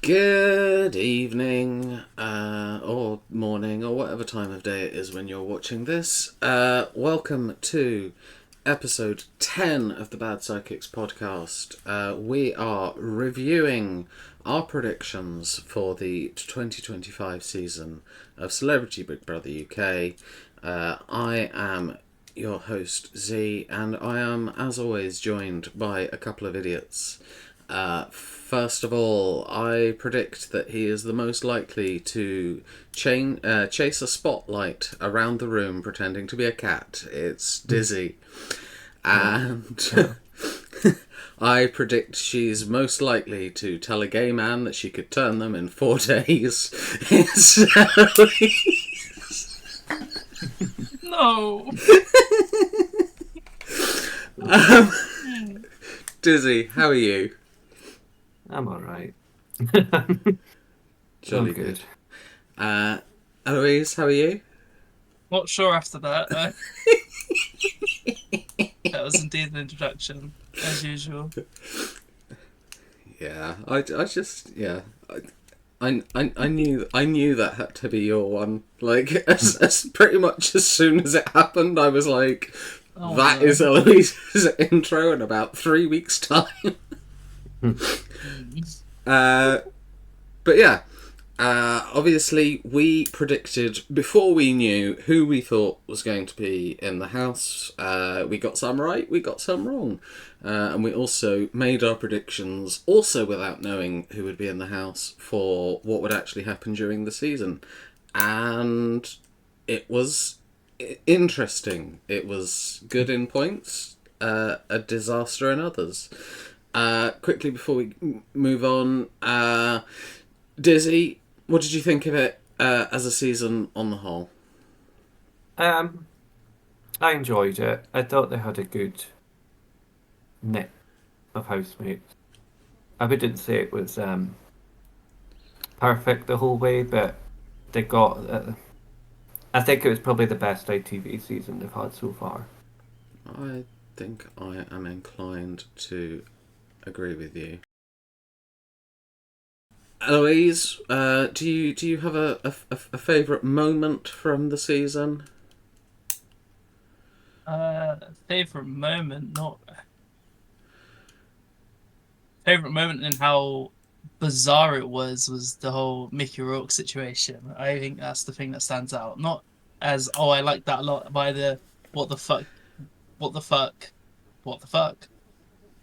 Good evening, or morning, or whatever time of day it is when you're watching this. Welcome to episode 10 of the Bad Psychics podcast. We are reviewing our predictions for the 2025 season of Celebrity Big Brother UK. I am your host, Z, and I am, as always, joined by a couple of idiots. First of all, I predict that he is the most likely to chase a spotlight around the room pretending to be a cat. It's Dizzy. And I predict she's most likely to tell a gay man that she could turn them in 4 days. It's No. Dizzy, how are you? I'm alright. Jolly I'm good. Eloise, how are you? Not sure after that. That was indeed an introduction, as usual. Yeah, I just I knew that had to be your one. Like as pretty much as soon as it happened, I was like, Oh, that no. is Eloise's intro in about 3 weeks' time. But yeah, obviously we predicted before we knew who we thought was going to be in the house. We got some right, we got some wrong. And we also made our predictions also without knowing who would be in the house for what would actually happen during the season. And it was interesting. It was good in points, a disaster in others. Quickly before we move on, Dizzy, what did you think of it as a season on the whole? I enjoyed it. I thought they had a good knit of housemates. I wouldn't say it was perfect the whole way, but they got. I think it was probably the best ITV season they've had so far. I think I am inclined to agree with you. Eloise, do you have a favourite moment from the season? Favorite moment, not favorite moment, and how bizarre it was the whole Mickey Rourke situation. I think that's the thing that stands out. Not as I like that a lot by the what the fuck, what the fuck, what the fuck.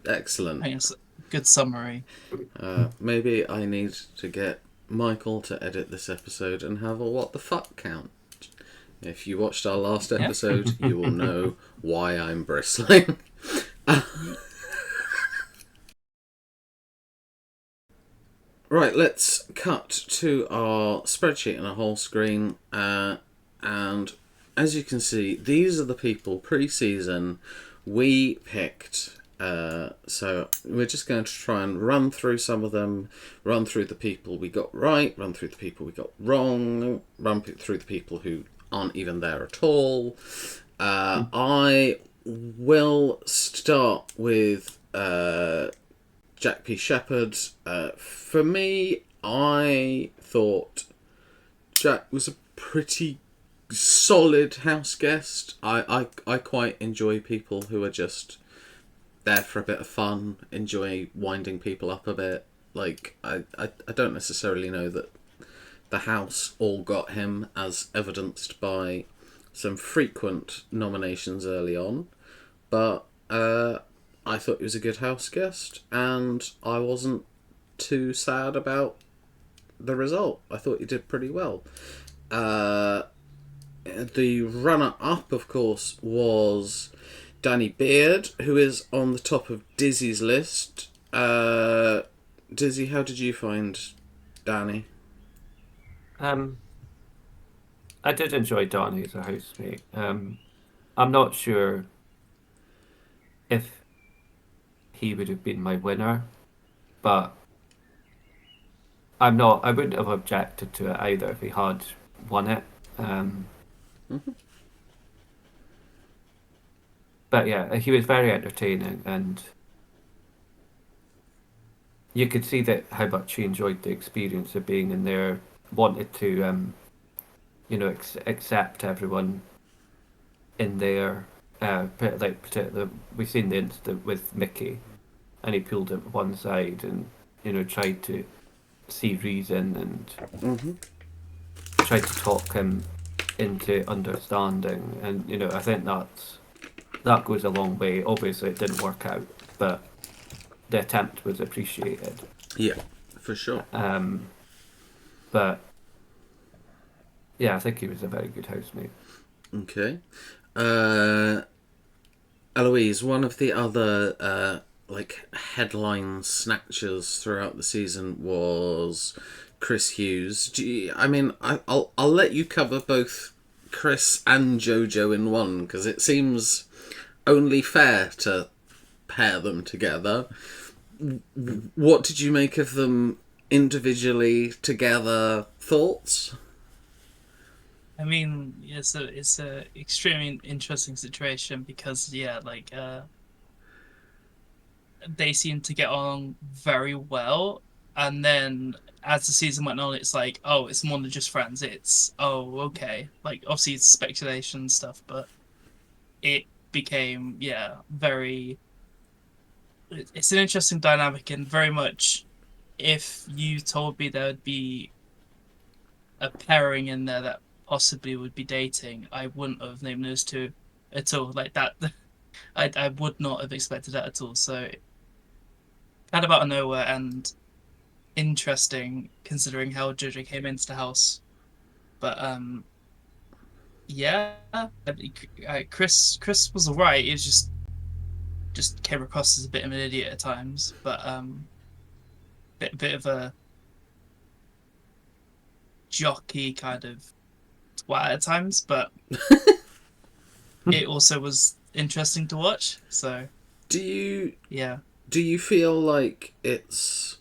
I Excellent. think it's a good summary. Maybe I need to get Michael to edit this episode and have a what the fuck count. If you watched our last Yeah. episode, you will know why I'm bristling. Right, let's cut to our spreadsheet and a whole screen. And as you can see, these are the people pre-season we picked. So we're just going to try and run through some of them, run through the people we got right, run through the people we got wrong, run through the people who aren't even there at all. I will start with Jack P. Shepherd. For me, I thought Jack was a pretty solid house guest. I quite enjoy people who are just there for a bit of fun, enjoy winding people up a bit. Like, I don't necessarily know that the house all got him, as evidenced by some frequent nominations early on, but I thought he was a good house guest, and I wasn't too sad about the result. I thought he did pretty well. The runner-up, of course, was Danny Beard, who is on the top of Dizzy's list. Dizzy, how did you find Danny? I did enjoy Donnie as a housemate. I'm not sure if he would have been my winner, but I wouldn't have objected to it either if he had won it. But yeah, he was very entertaining, and you could see that how much he enjoyed the experience of being in there, wanted to accept everyone in there. Particular, we've seen the incident with Mickey, and he pulled him to one side and tried to see reason and Hmm. tried to talk him into understanding. And I think that goes a long way. Obviously, it didn't work out, but the attempt was appreciated. Yeah, for sure. But yeah, I think he was a very good housemate. Okay. Uh, Eloise, one of the other headline snatchers throughout the season was Chris Hughes. I'll let you cover both Chris and Jojo in one because it seems only fair to pair them together. What did you make of them individually, together? Thoughts? I mean, it's a extremely interesting situation because they seem to get on very well, and then as the season went on, it's like, oh, it's more than just friends. It's, oh, okay, like obviously it's speculation and stuff, but it became, yeah, very. It's an interesting dynamic, and very much, if you told me there would be a pairing in there that possibly would be dating, I wouldn't have named those two at all. Like that, I would not have expected that at all. So kind of out of nowhere and interesting considering how Jojo came into the house. But yeah, Chris was alright. He was just came across as a bit of an idiot at times, but bit of a jockey kind of twat at times, but it also was interesting to watch. So Do you yeah. do you feel like it's?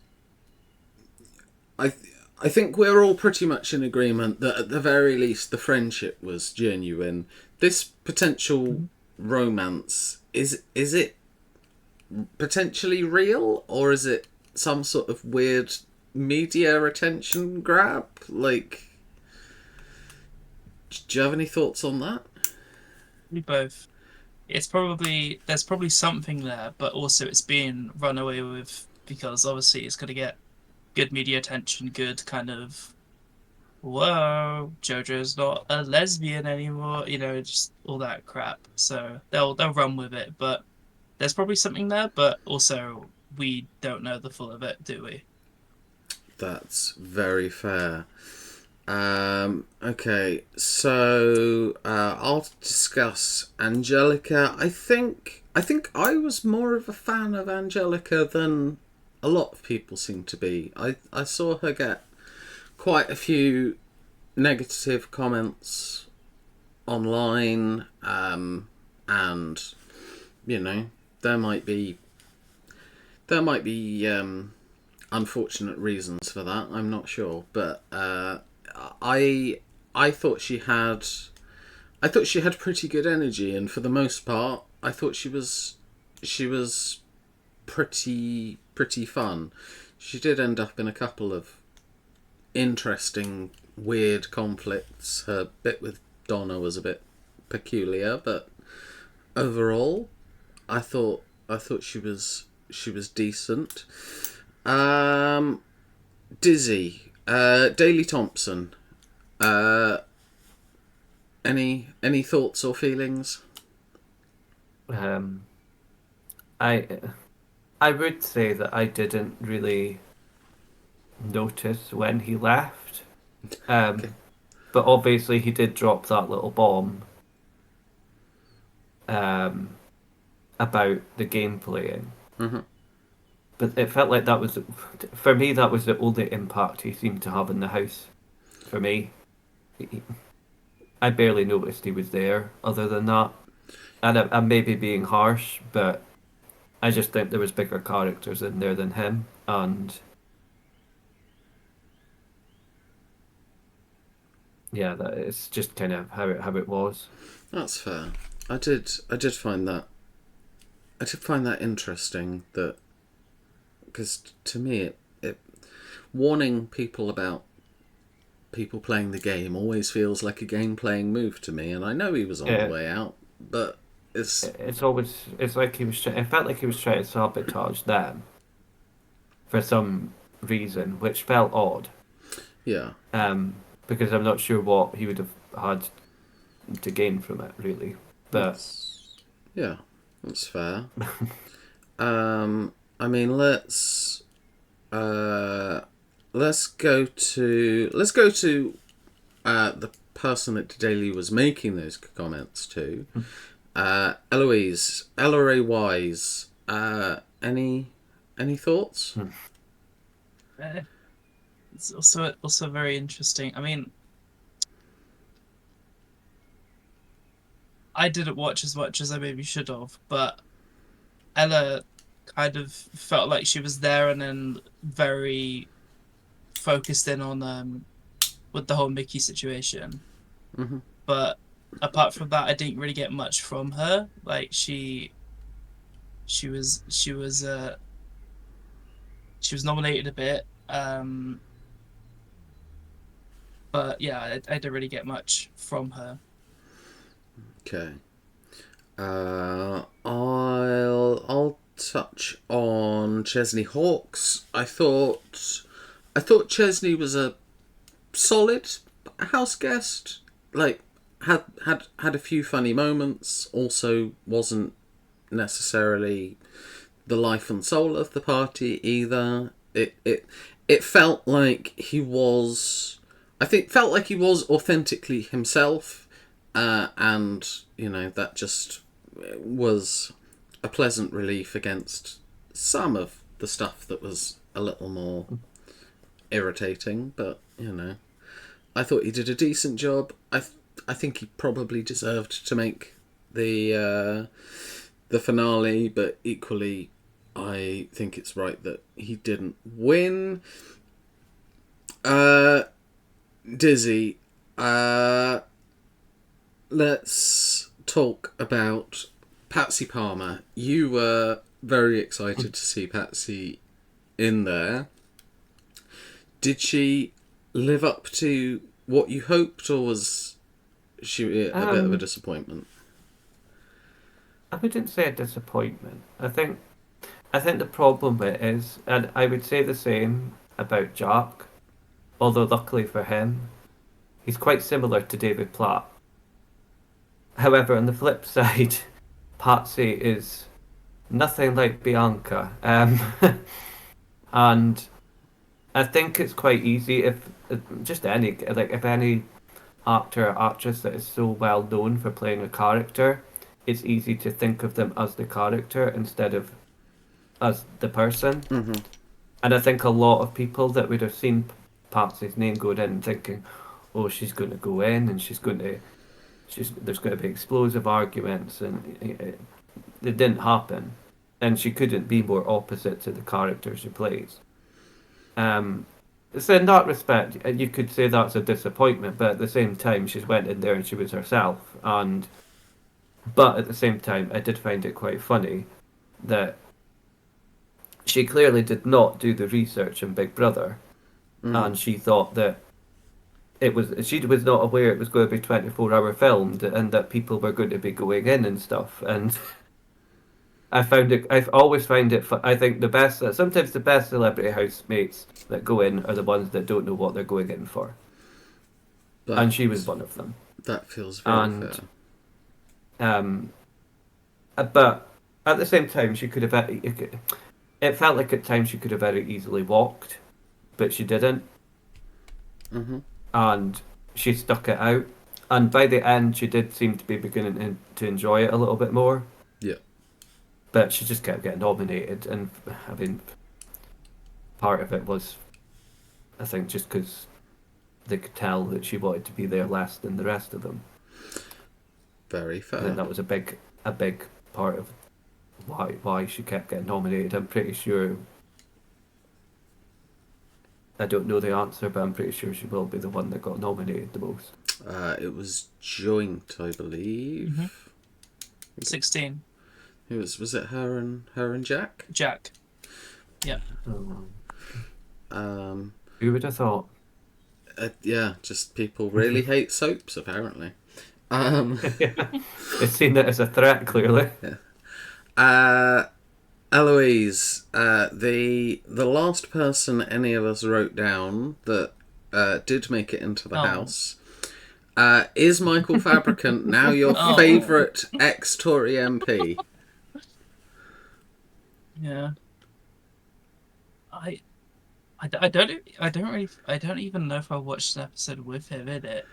I I think we're all pretty much in agreement that at the very least the friendship was genuine. This potential romance is it potentially real, or is it some sort of weird media attention grab? Like, do you have any thoughts on that? We both. There's probably something there, but also it's being run away with because obviously it's going to get good media attention, good kind of whoa, JoJo's not a lesbian anymore, just all that crap. So they'll run with it, but there's probably something there, but also we don't know the full of it, do we? That's very fair. Okay, so I'll discuss Angelica. I think I was more of a fan of Angelica than a lot of people seem to be. I saw her get quite a few negative comments online, and there might be unfortunate reasons for that. I'm not sure, but I I thought she had pretty good energy, and for the most part, I thought she was pretty fun. She did end up in a couple of interesting, weird conflicts. Her bit with Donna was a bit peculiar, but overall, I thought she was decent. Um, Dizzy, Daley Thompson. Uh, any thoughts or feelings? Um, I I would say that I didn't really notice when he left. Okay. But obviously he did drop that little bomb um, about the game playing. Mm-hmm. But it felt like that was, for me, that was the only impact he seemed to have in the house. For me, He- I barely noticed he was there. Other than that, and I'm maybe being harsh, but I just think there was bigger characters in there than him, and yeah, that it's just kind of how it was. That's fair. I did find that interesting that because to me, it warning people about people playing the game always feels like a game playing move to me, and I know he was on the way out, but it's like he was. It felt like he was trying to sabotage them for some reason, which felt odd. Yeah. Because I'm not sure what he would have had to gain from it, really. But yeah, that's fair. I mean, let's go to the person that Daly was making those comments to. Eloise, Ellery Wise. Any thoughts? It's also very interesting. I mean, I didn't watch as much as I maybe should have, but Ella kind of felt like she was there and then very focused in on with the whole Mickey situation. Mm-hmm. But apart from that, I didn't really get much from her. Like she was nominated a bit. But yeah, I didn't really get much from her. Okay. I'll touch on Chesney Hawkes. I thought Chesney was a solid house guest. Like had a few funny moments. Also wasn't necessarily the life and soul of the party either. It felt like he was. I think felt like he was authentically himself, and that just was a pleasant relief against some of the stuff that was a little more irritating. But I thought he did a decent job. I think he probably deserved to make the finale, but equally, I think it's right that he didn't win. Dizzy, let's talk about Patsy Palmer. You were very excited to see Patsy in there. Did she live up to what you hoped, or was she a bit of a disappointment? I wouldn't say a disappointment. I think the problem with it is, and I would say the same about Jack, although luckily for him, he's quite similar to David Platt. However, on the flip side, Patsy is nothing like Bianca. And I think it's quite easy if any actor or actress that is so well known for playing a character, it's easy to think of them as the character instead of as the person. Mm-hmm. And I think a lot of people that would have seen Patsy's name go in thinking, oh, she's going to go in and there's going to be explosive arguments, and it didn't happen. And she couldn't be more opposite to the character she plays. So in that respect, you could say that's a disappointment, but at the same time, she went in there and she was herself. But at the same time, I did find it quite funny that she clearly did not do the research in Big Brother, and she thought that she was not aware it was going to be 24-hour filmed and that people were going to be going in and stuff. And I've always found it. I think sometimes the best celebrity housemates that go in are the ones that don't know what they're going in for. And she was one of them. That feels very fair. But at the same time, she could have. It felt like at times she could have very easily walked, but she didn't. Mm-hmm. And she stuck it out. And by the end, she did seem to be beginning to enjoy it a little bit more. Yeah. But she just kept getting nominated, and I mean, part of it was, I think, just because they could tell that she wanted to be there less than the rest of them. Very fair. And that was a big part of why she kept getting nominated. I'm pretty sure. I don't know the answer, but I'm pretty sure she will be the one that got nominated the most. It was joint, I believe. Mm-hmm. 16. Was it her and Jack? Jack. Yeah. Um, Who would have thought? yeah, just people really hate soaps, apparently. They've seen it as a threat, clearly. Eloise, the last person any of us wrote down that did make it into the Oh. house is Michael Fabricant now your Oh. favourite ex-Tory MP? Yeah. I don't even know if I watched an episode with him in it.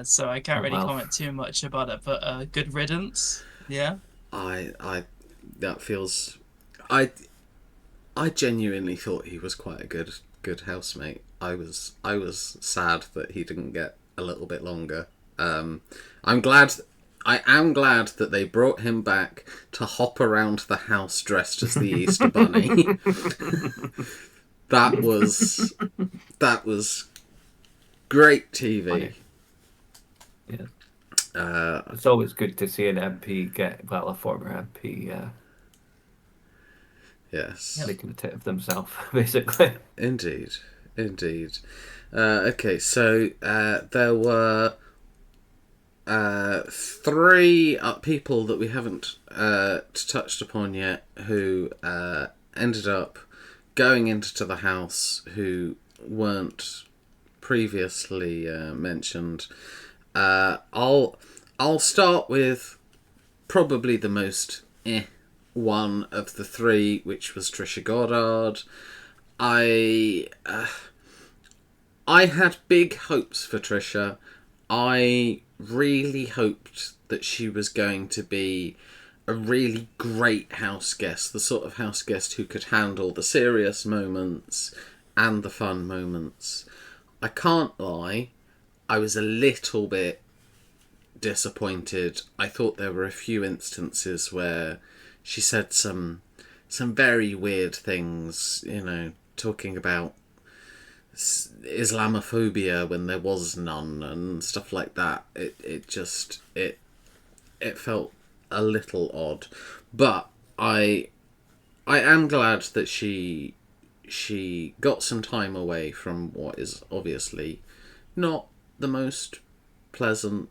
So I can't Oh, really well. comment too much about it, but good riddance. Yeah. That feels, I genuinely thought he was quite a good housemate. I was sad that he didn't get a little bit longer. I am glad that they brought him back to hop around the house dressed as the Easter Bunny. that was great TV. Funny. Yeah. It's always good to see an MP a former MP, Yes. making a tit of themselves, basically. Indeed. Okay, so there were three people that we haven't touched upon yet who ended up going into the house who weren't previously mentioned. I'll start with probably the most one of the three, which was Trisha Goddard. I had big hopes for Trisha. I really hoped that she was going to be a really great house guest, the sort of house guest who could handle the serious moments and the fun moments. I can't lie, I was a little bit disappointed. I thought there were a few instances where she said some very weird things, talking about Islamophobia when there was none and stuff like that. It felt a little odd, but I am glad that she got some time away from what is obviously not the most pleasant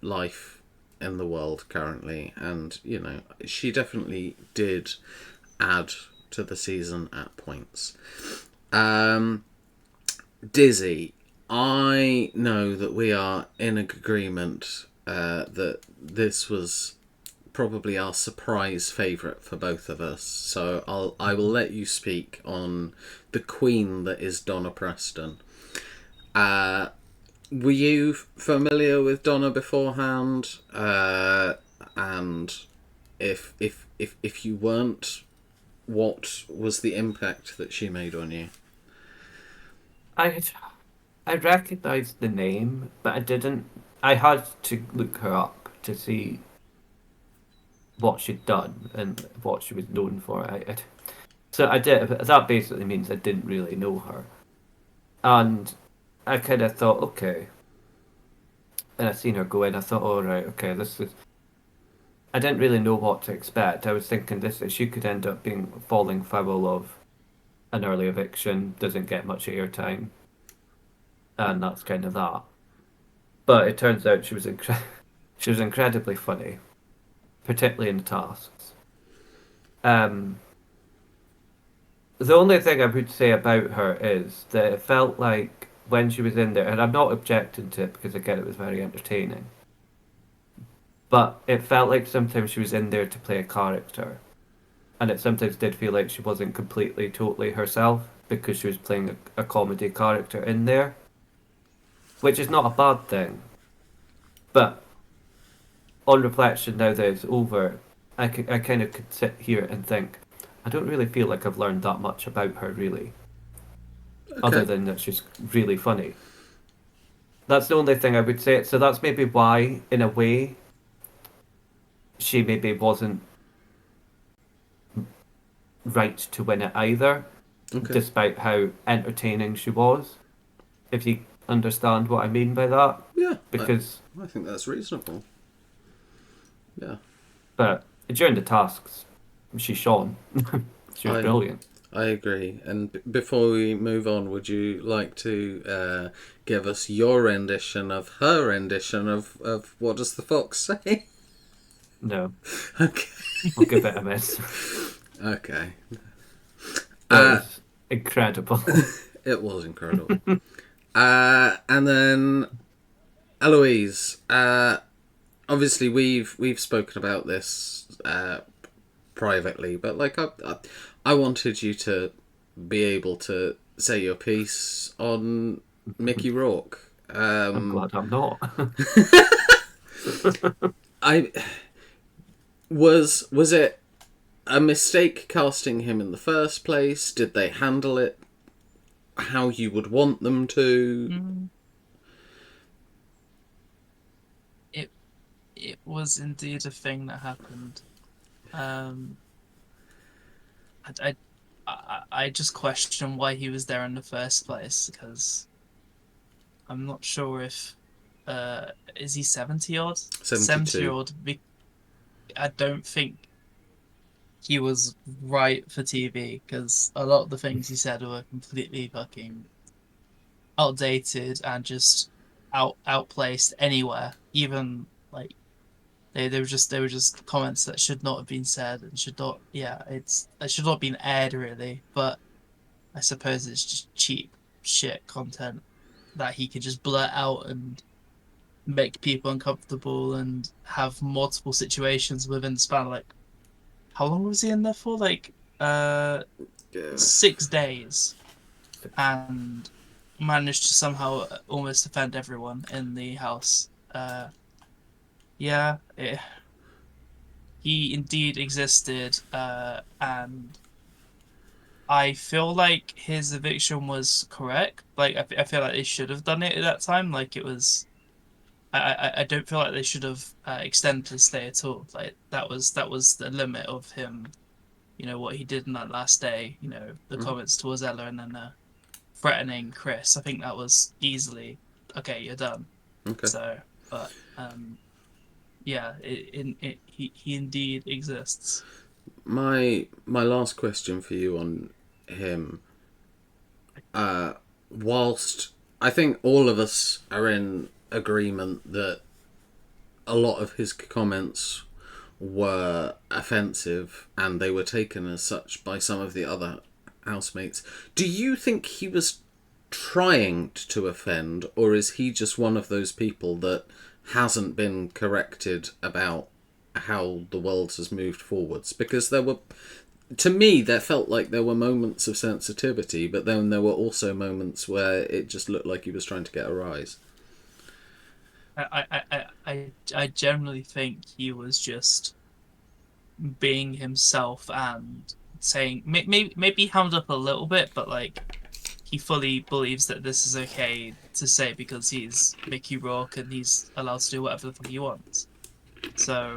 life in the world currently, and she definitely did add to the season at points. Dizzy, I know that we are in agreement that this was probably our surprise favourite for both of us, so I will let you speak on the queen that is Donna Preston. Were you familiar with Donna beforehand? And if you weren't, what was the impact that she made on you? I recognised the name, but I didn't. I had to look her up to see what she'd done and what she was known for. So I did. That basically means I didn't really know her, and I kind of thought, okay. And I seen her go in. I thought, oh right, okay, this is. I didn't really know what to expect. I was thinking she could end up falling foul of an early eviction, doesn't get much airtime, and that's kind of that. But it turns out she was incredibly funny, particularly in the tasks. The only thing I would say about her is that it felt like when she was in there, and I'm not objecting to it because again it was very entertaining, but it felt like sometimes she was in there to play a character, and it sometimes did feel like she wasn't completely, totally herself because she was playing a comedy character in there, which is not a bad thing. But on reflection, now that it's over, I kind of could sit here and think, I don't really feel like I've learned that much about her, really. Okay. Other than that she's really funny. That's the only thing I would say. So that's maybe why, in a way, she maybe wasn't right to win it either, despite how entertaining she was. If you understand what I mean by that. Yeah. Because I think that's reasonable. Yeah. But during the tasks, she shone. She was brilliant. I agree. And before we move on, would you like to give us your rendition of her rendition of What Does the Fox Say? No, Okay. I'll give it a miss. Okay. It was incredible. It was incredible. And then Eloise. Obviously, we've spoken about this privately, but like I wanted you to be able to say your piece on Mickey Rourke. I'm glad I'm not. I was it a mistake casting him in the first place? Did they handle it how you would want them to? It was indeed a thing that happened. I just question why he was there in the first place, because I'm not sure if is he 70 odd? 72. 70 odd. I don't think he was right for TV, because a lot of the things he said were completely fucking outdated and just outplaced anywhere. Even like they were just comments that should not have been said and should not it should not have been aired really. But I suppose it's just cheap shit content that he could just blurt out and make people uncomfortable and have multiple situations within the span of, like, how long was he in there for? Like 6 days, and managed to somehow almost offend everyone in the house. He indeed existed, and I feel like his eviction was correct. Like, I feel like they should have done it at that time. Like, it was. I don't feel like they should have extended his stay at all. Like, that was the limit of him. You know what he did in that last day. You know, the comments towards Ella, and then threatening Chris. I think that was easily okay. You're done. Okay. So, but yeah, he indeed exists. My last question for you on him. Whilst I think all of us are in agreement that a lot of his comments were offensive and they were taken as such by some of the other housemates, do you think he was trying to offend, or is he just one of those people that hasn't been corrected about how the world has moved forwards? Because to me, there felt like there were moments of sensitivity, but then there were also moments where it just looked like he was trying to get a rise. I generally think he was just being himself and saying, maybe hammed up a little bit, but like, he fully believes that this is okay to say because he's Mickey Rourke and he's allowed to do whatever the fuck he wants. So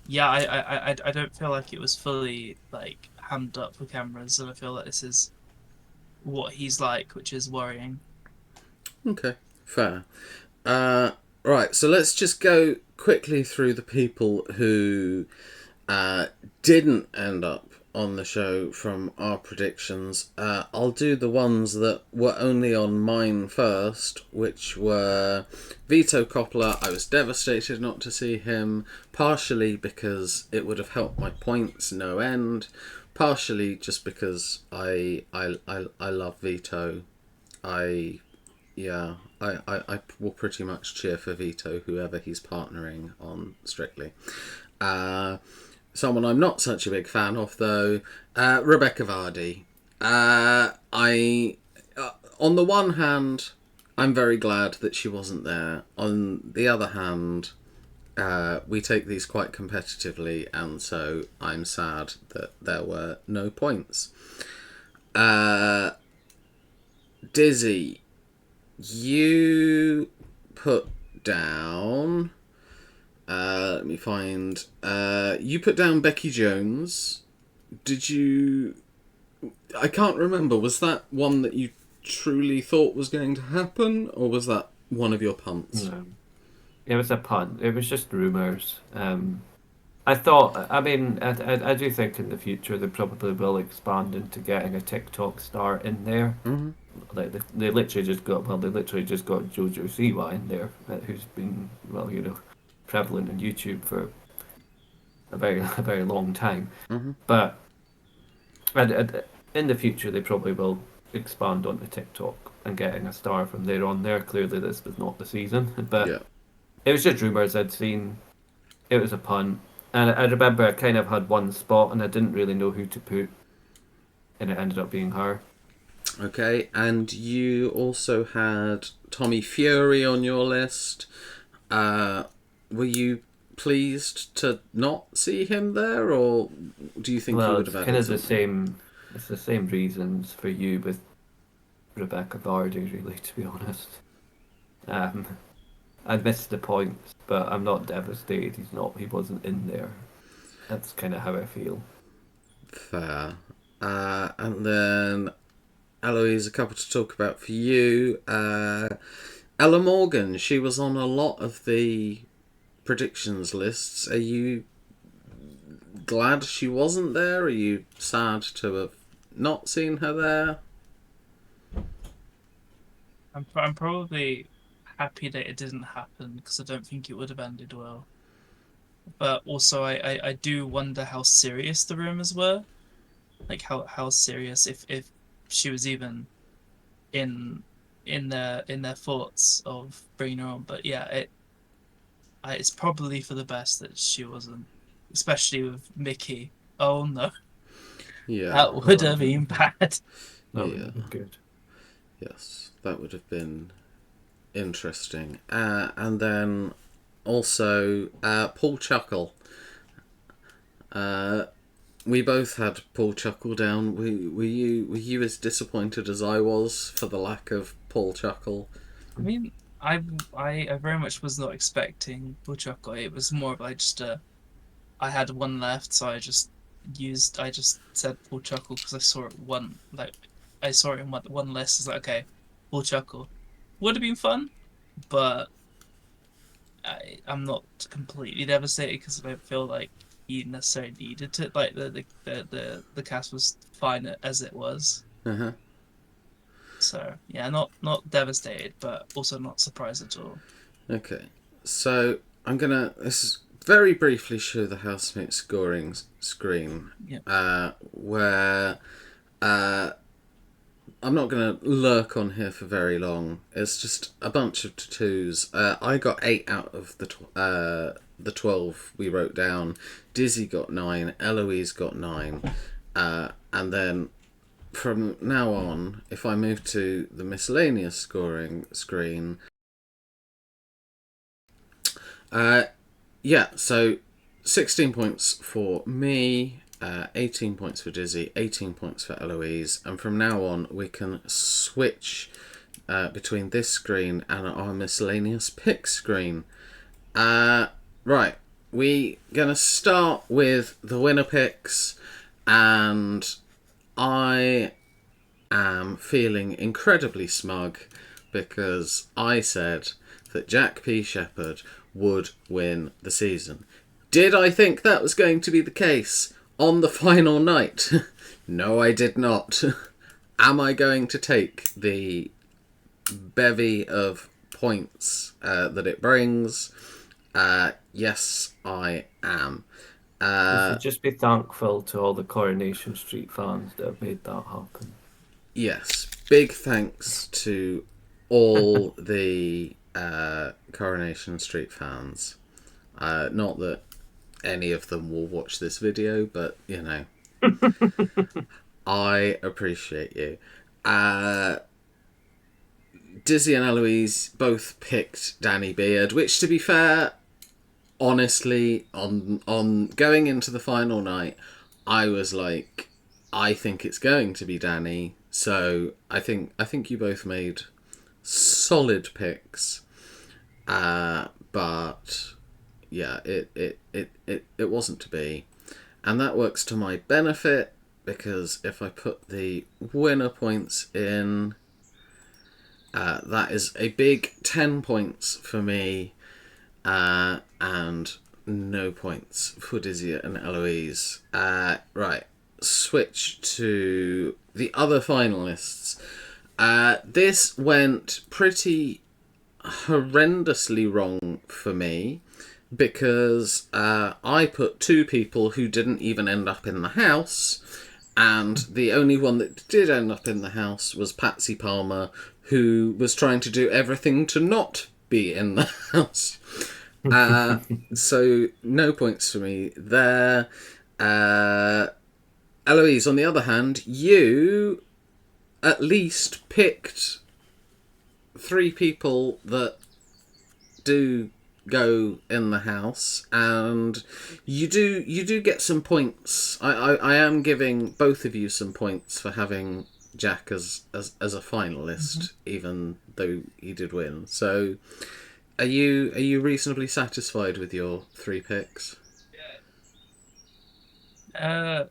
yeah, I don't feel like it was fully like hammed up for cameras, and I feel like this is what he's like, which is worrying. Okay, fair. Right, so let's just go quickly through the people who didn't end up on the show from our predictions. I'll do the ones that were only on mine first, which were Vito Coppola. I was devastated not to see him, partially because it would have helped my points no end, partially just because I love Vito. I will pretty much cheer for Vito, whoever he's partnering on Strictly. Someone I'm not such a big fan of, though, Rebecca Vardy. On the one hand, I'm very glad that she wasn't there. On the other hand, we take these quite competitively, and so I'm sad that there were no points. Dizzy, you put down... let me find... you put down Becky Jones. Did you... I can't remember. Was that one that you truly thought was going to happen, or was that one of your punts? No. It was a punt. It was just rumours. I thought, I mean, I do think in the future they probably will expand into getting a TikTok star in there. Hmm. Like they literally just got, well, they literally just got Jojo Siwa in there, who's been, well, prevalent on YouTube for a very long time. Hmm. But in the future, they probably will expand onto TikTok and getting a star from there on. There, clearly this was not the season, but Yeah. it was just rumors I'd seen. It was a pun, and I remember I kind of had one spot, and I didn't really know who to put, and it ended up being her. Okay, and you also had Tommy Fury on your list. Were you pleased to not see him there, or do you think you Well, would it's have kind added of the something? same. It's the same reasons for you with Rebecca Vardy, really, to be honest. Um, I missed the points, but I'm not devastated. He wasn't in there. That's kind of how I feel. Fair. And then Eloise, a couple to talk about for you. Ella Morgan, she was on a lot of the predictions lists. Are you glad she wasn't there? Are you sad to have not seen her there? I'm probably happy that it didn't happen because I don't think it would have ended well. But also, I do wonder how serious the rumors were. Like how serious, if she was even in in their thoughts of bringing her on. But yeah, it's probably for the best that she wasn't, especially with Mickey. Oh no, Yeah, that would have been bad. That would yeah, have been good. yes, that would have been interesting. And then also Paul Chuckle. Uh, we both had Paul Chuckle down. Were you as disappointed as I was for the lack of Paul Chuckle? I mean, I very much was not expecting Buchako. It was more of like just I had one left, so I just said Paul Chuckle because I saw it I saw it in one list. It's like okay, Paul Chuckle would have been fun, but I'm not completely devastated because I don't feel like he necessarily needed to. Like the cast was fine as it was. Uh-huh. So yeah, not devastated, but also not surprised at all. Okay, so I'm gonna very briefly show the housemate scoring screen, Yeah. where I'm not gonna lurk on here for very long. It's just a bunch of tattoos. I got 8 out of the 12 we wrote down. Dizzy got 9. Eloise got 9, and then from now on, if I move to the miscellaneous scoring screen, uh, yeah, so 16 points for me, 18 points for Dizzy, 18 points for Eloise, and from now on we can switch between this screen and our miscellaneous pick screen. Right, we gonna start with the winner picks, and I am feeling incredibly smug because I said that Jack P. Shepherd would win the season. Did I think that was going to be the case on the final night? No, I did not. Am I going to take the bevy of points that it brings? Yes, I am. You should just be thankful to all the Coronation Street fans that have made that happen. Yes, big thanks to all the Coronation Street fans. Not that any of them will watch this video, but you know, I appreciate you. Dizzy and Eloise both picked Danny Beard, which, to be fair, honestly, on going into the final night, I was like, I think it's going to be Danny. So I think you both made solid picks, but yeah, it wasn't to be, and that works to my benefit because if I put the winner points in, that is a big 10 points for me, and no points for Dizzy and Eloise. Right, switch to the other finalists. This went pretty horrendously wrong for me because I put two people who didn't even end up in the house, and the only one that did end up in the house was Patsy Palmer, who was trying to do everything to not be in the house. So no points for me there. Eloise, on the other hand, you at least picked three people that do go in the house, and you do get some points. I am giving both of you some points for having Jack as a finalist, even though he did win. So are you reasonably satisfied with your three picks? I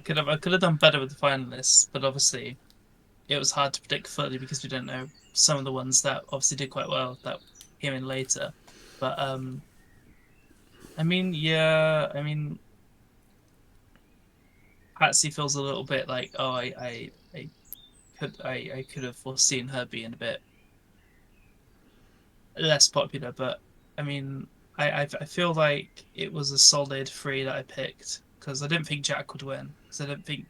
could have done better with the finalists, but obviously it was hard to predict fully because we don't know some of the ones that obviously did quite well that came in later. But I mean, yeah, I mean, Patsy feels a little bit like, oh, I could have foreseen her being a bit less popular, but I mean, I feel like it was a solid three that I picked because I didn't think Jack would win because I don't think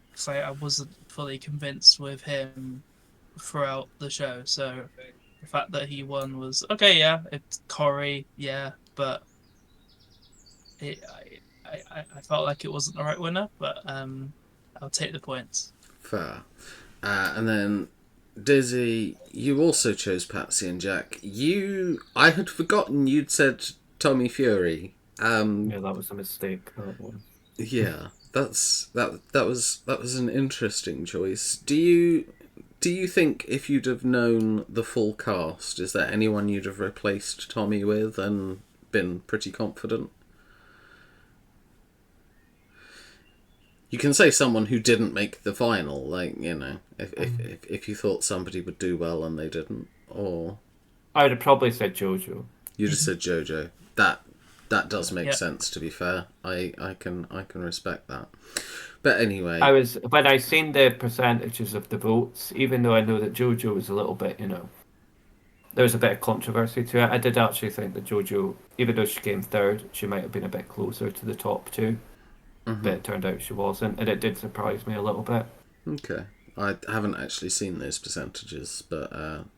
because I wasn't fully convinced with him throughout the show. So the fact that he won was okay. Yeah, it's Corey. Yeah, but it, I felt like it wasn't the right winner. But I'll take the points. Fair. And then Dizzy, you also chose Patsy and Jack. I had forgotten you'd said Tommy Fury. Yeah, that was a mistake. That one. Yeah, that was an interesting choice. Do you think if you'd have known the full cast, is there anyone you'd have replaced Tommy with and been pretty confident? You can say someone who didn't make the final, like, you know, if you thought somebody would do well and they didn't, or I would have probably said Jojo. you just said JoJo. That does make sense. To be fair, I can respect that. But anyway, when I seen the percentages of the votes, even though I know that Jojo was a little bit, there was a bit of controversy to it. I did actually think that Jojo, even though she came third, she might have been a bit closer to the top two. But it turned out she wasn't, and it did surprise me a little bit. Okay, I haven't actually seen those percentages, but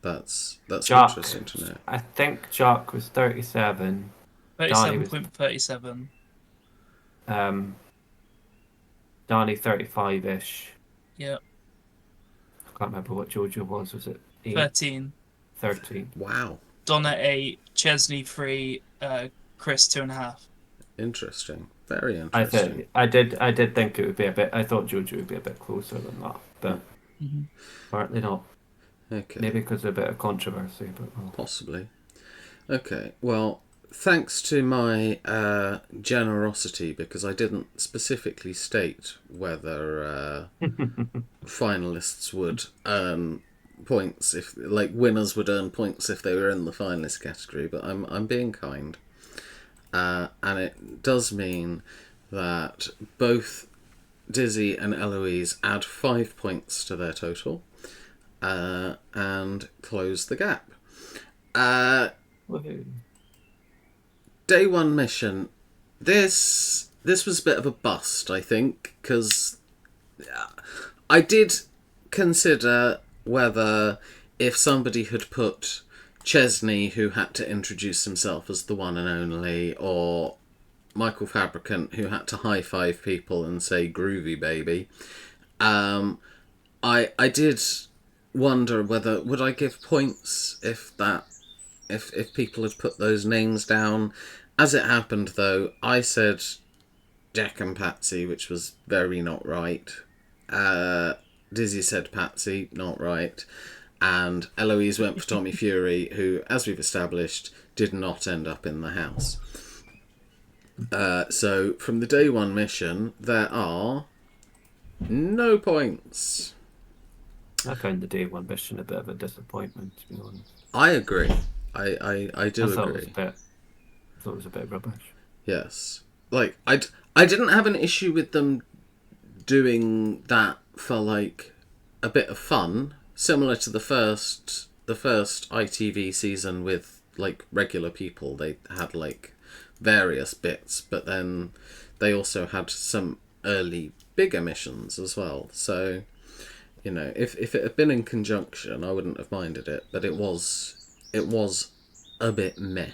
that's Jack, interesting to know. I think Jack was 37. 37.37. Danny 35-ish. Yeah. I can't remember what Jojo was. Was it 8? 13. 13. Wow. Donna 8, Chesney 3, Chris 2.5. Interesting. Very interesting. I did think it would be a bit. I thought Jojo would be a bit closer than that, but apparently not. Okay. Maybe because of a bit of controversy, but possibly. Okay. Well, thanks to my generosity, because I didn't specifically state whether finalists would earn points if, like, winners would earn points if they were in the finalist category, but I'm being kind. And it does mean that both Dizzy and Eloise add 5 points to their total and close the gap. Day one mission. This was a bit of a bust, I think, because I did consider whether if somebody had put Chesney, who had to introduce himself as the one and only, or Michael Fabricant, who had to high-five people and say groovy baby. I did wonder whether would I give points if people had put those names down. As it happened, though, I said Jack and Patsy, which was very not right. Dizzy said Patsy, not right. And Eloise went for Tommy Fury, who, as we've established, did not end up in the house. So, from the day one mission, there are no points. I found the day one mission a bit of a disappointment, to be honest. I agree. I do agree. I thought it was a bit rubbish. Yes. Like, I didn't have an issue with them doing that for, like, a bit of fun, similar to the first ITV season with, like, regular people. They had, like, various bits, but then they also had some early bigger missions as well. So, you know, if it had been in conjunction, I wouldn't have minded it, but it was a bit meh.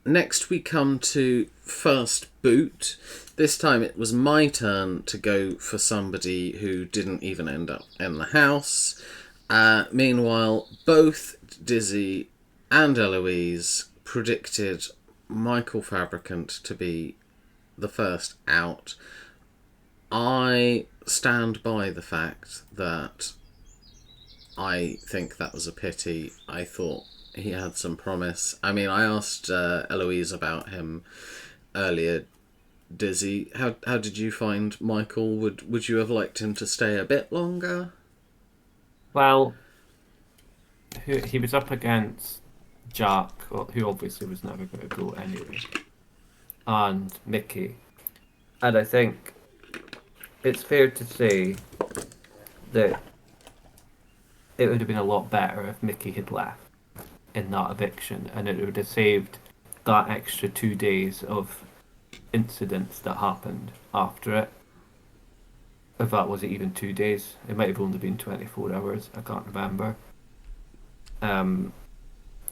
Next we come to first boot. This time it was my turn to go for somebody who didn't even end up in the house. Meanwhile, both Dizzy and Eloise predicted Michael Fabricant to be the first out. I stand by the fact that I think that was a pity. I thought he had some promise. I mean, I asked Eloise about him earlier. Dizzy, how did you find Michael? Would you have liked him to stay a bit longer? Well, he was up against Jack, who obviously was never going to go anyway, and Mickey. And I think it's fair to say that it would have been a lot better if Mickey had left in that eviction, and it would have saved that extra 2 days of incidents that happened after it. If that wasn't even 2 days, it might have only been 24 hours. I can't remember. And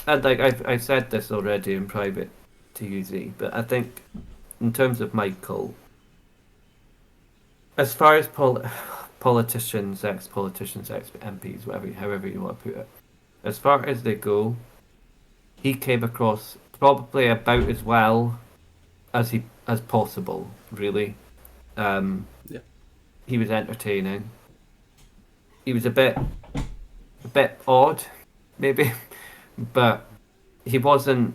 like I've said this already in private to you, Z, but I think in terms of Michael, as far as politicians, ex-politicians, ex-MPs, however you want to put it, as far as they go, he came across probably about as well as possible, really. Yeah. He was entertaining. He was a bit odd, maybe, but he wasn't.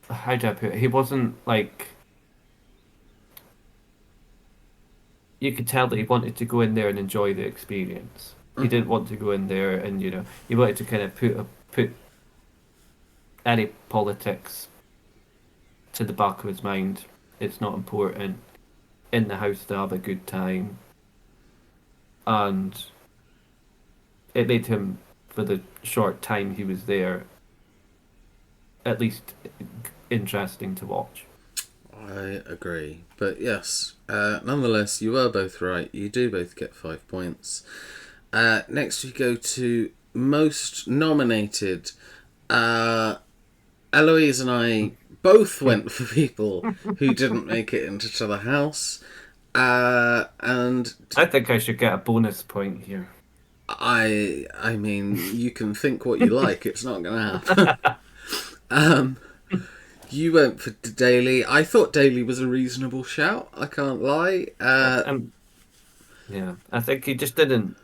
How do I put it? He wasn't like. You could tell that he wanted to go in there and enjoy the experience. He didn't want to go in there and, you know, he wanted to kind of put any politics to the back of his mind. It's not important. In the house to have a good time. And it made him, for the short time he was there, at least interesting to watch. I agree. But yes, nonetheless, you were both right. You do both get 5 points. Next we go to most nominated. Eloise and I both went for people who didn't make it into the house. And I think I should get a bonus point here. I mean, you can think what you like. It's not going to happen. You went for Daly. I thought Daly was a reasonable shout. I can't lie. Yeah, I think he just didn't.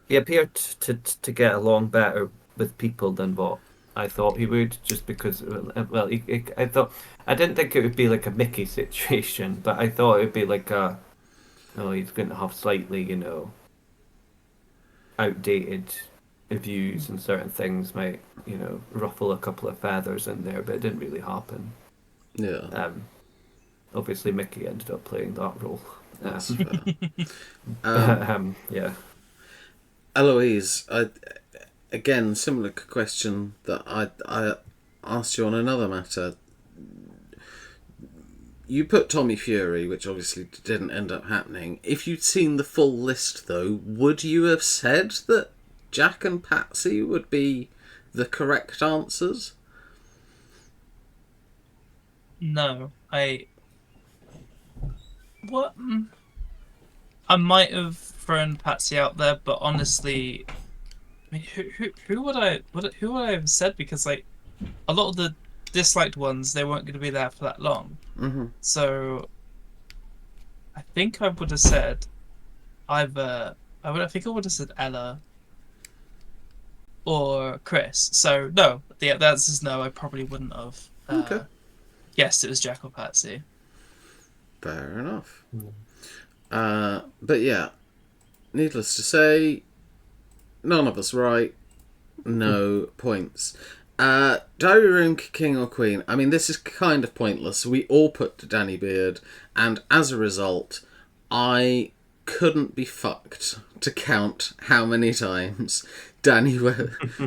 He appeared to get along better with people than what I thought he would, just because. Well, I didn't think it would be like a Mickey situation, but I thought it would be like he's going to have slightly, you know, outdated views and certain things might, you know, ruffle a couple of feathers in there, but it didn't really happen. Yeah. Obviously, Mickey ended up playing that role. That's fair. Yeah. Eloise, again, similar question that I asked you on another matter. You put Tommy Fury, which obviously didn't end up happening. If you'd seen the full list, though, would you have said that Jack and Patsy would be the correct answers? No, what? I might have thrown Patsy out there, but honestly, I mean, who would I have said? Because like a lot of the disliked ones, they weren't going to be there for that long. Mm-hmm. So I think I would have said either. I think I would have said Ella or Chris. So no, the answer is no. I probably wouldn't have. Guessed it was Jack or Patsy. Fair enough. But yeah, needless to say, none of us right. No points. Diary Room King or Queen. I mean, this is kind of pointless. We all put Danny Beard, and as a result, I couldn't be fucked to count how many times Danny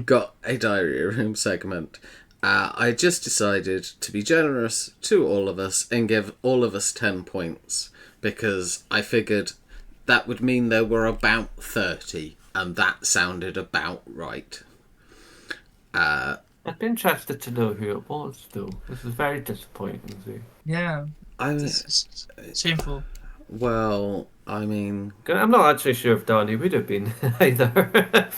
got a Diary Room segment. I just decided to be generous to all of us and give all of us 10 points, because I figured that would mean there were about 30, and that sounded about right. I'd be interested to know who it was, though. This is very disappointing. See. Yeah, I mean, it's shameful. well, I mean, I'm not actually sure if Danny would have been either.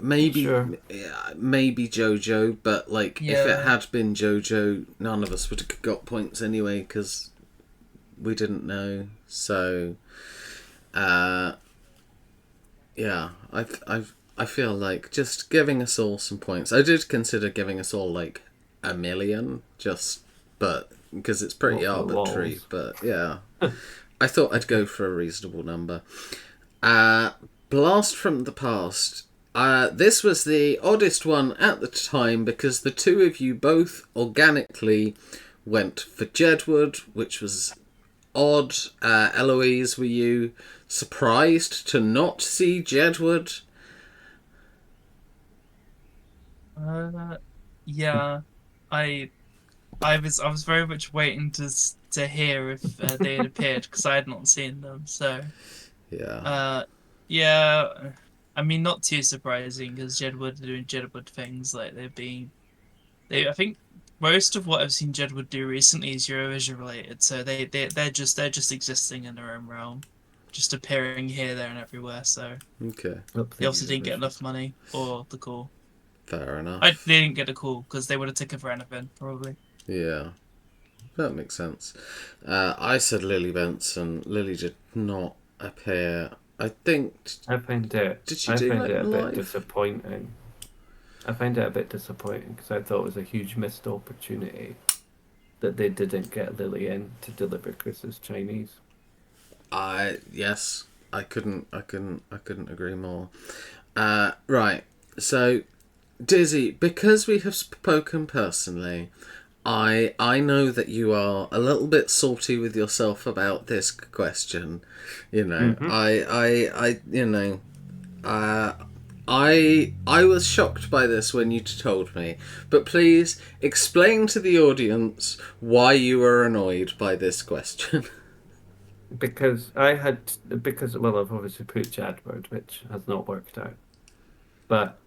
maybe, Sure. yeah, maybe Jojo, but like, if it Yeah. had been Jojo, none of us would have got points anyway, because we didn't know. So, yeah, I feel like just giving us all some points. I did consider giving us all like 1 million, but because it's pretty What for arbitrary. lols? But yeah, I thought I'd go for a reasonable number. Blast from the Past. This was the oddest one at the time, because the two of you both organically went for Jedward, which was odd. Eloise, were you surprised to not see Jedward? Yeah, I I was very much waiting to hear if they had appeared, because I had not seen them. So Yeah. yeah, I mean, not too surprising, because Jedward are doing Jedward things. Like I think most of what I've seen Jedward do recently is Eurovision related. So they're just existing in their own realm, just appearing here, there, and everywhere. So Okay. they obviously didn't get enough money or the call. Fair enough. They didn't get a call because they would have taken for anything, probably. Yeah. That makes sense. I said Lily Benson. Lily did not appear. I think. I find it. Did she I do find like it a live? bit disappointing. I find it a bit disappointing because I thought it was a huge missed opportunity that they didn't get Lily in to deliver Chris's Chinese. Yes. I couldn't agree more. Right. So, Dizzy, because we have spoken personally, I know that you are a little bit salty with yourself about this question. You know, I was shocked by this when you told me, but please explain to the audience why you were annoyed by this question. Because well, I've obviously put Chadward, which has not worked out. But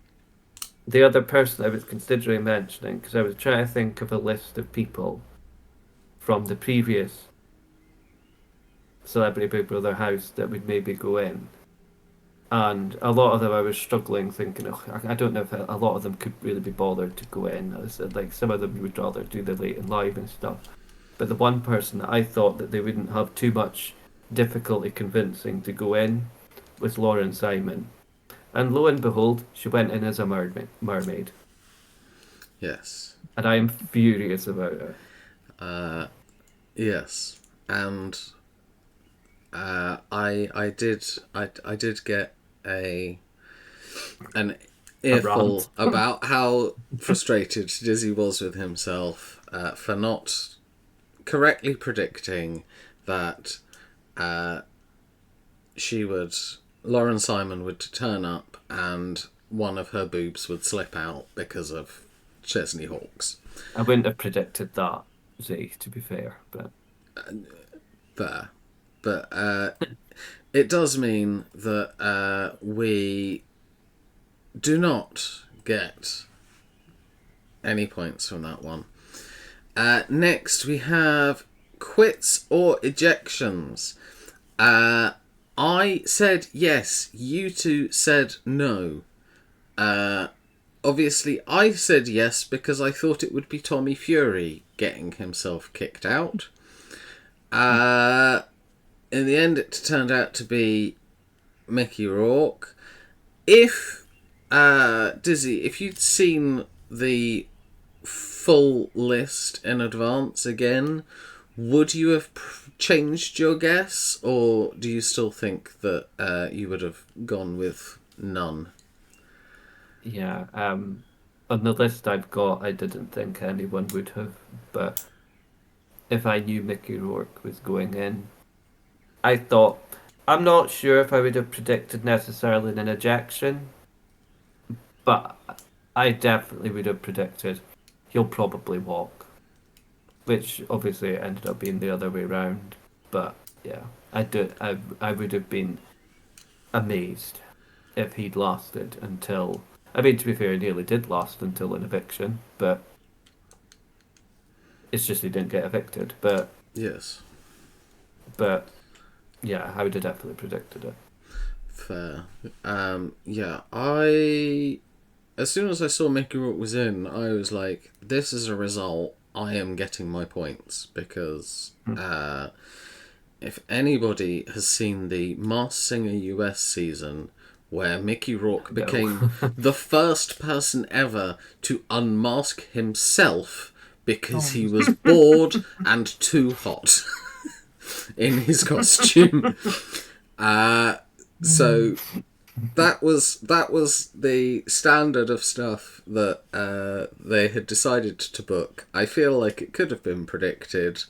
the other person I was considering mentioning, because I was trying to think of a list of people from the previous Celebrity Big Brother house that would maybe go in. And a lot of them I was struggling, thinking, oh, I don't know if a lot of them could really be bothered to go in. I said, like, some of them would rather do the late and live and stuff. But the one person that I thought that they wouldn't have too much difficulty convincing to go in was Lauren Simon. And lo and behold, she went in as a mermaid. Yes. And I am furious about it. Yes. And I did get an earful rant. about how frustrated Dizzy was with himself for not correctly predicting that Lauren Simon would turn up and one of her boobs would slip out because of Chesney Hawkes. I wouldn't have predicted that, Z, to be fair, but There. But it does mean that we do not get any points from that one. Next, we have quits or ejections. I said yes. You two said no. Obviously, I said yes because I thought it would be Tommy Fury getting himself kicked out. In the end, it turned out to be Mickey Rourke. If, Dizzy, if you'd seen the full list in advance again, would you have changed your guess, or do you still think that you would have gone with none? Yeah. On the list I've got, I didn't think anyone would have, but if I knew Mickey Rourke was going in, I thought, I'm not sure if I would have predicted necessarily an ejection, but I definitely would have predicted he'll probably walk, which obviously ended up being the other way round. But yeah, I would have been amazed if he'd lasted until. I mean, to be fair, he nearly did last until an eviction, but it's just he didn't get evicted. Yes. But yeah, I would have definitely predicted it. Fair. Yeah, as soon as I saw Mickey Rourke was in, I was like, this is a result. I am getting my points, because if anybody has seen the Masked Singer US season, where Mickey Rourke No. became the first person ever to unmask himself because he was bored and too hot in his costume. So that was the standard of stuff that they had decided to book. I feel like it could have been predicted,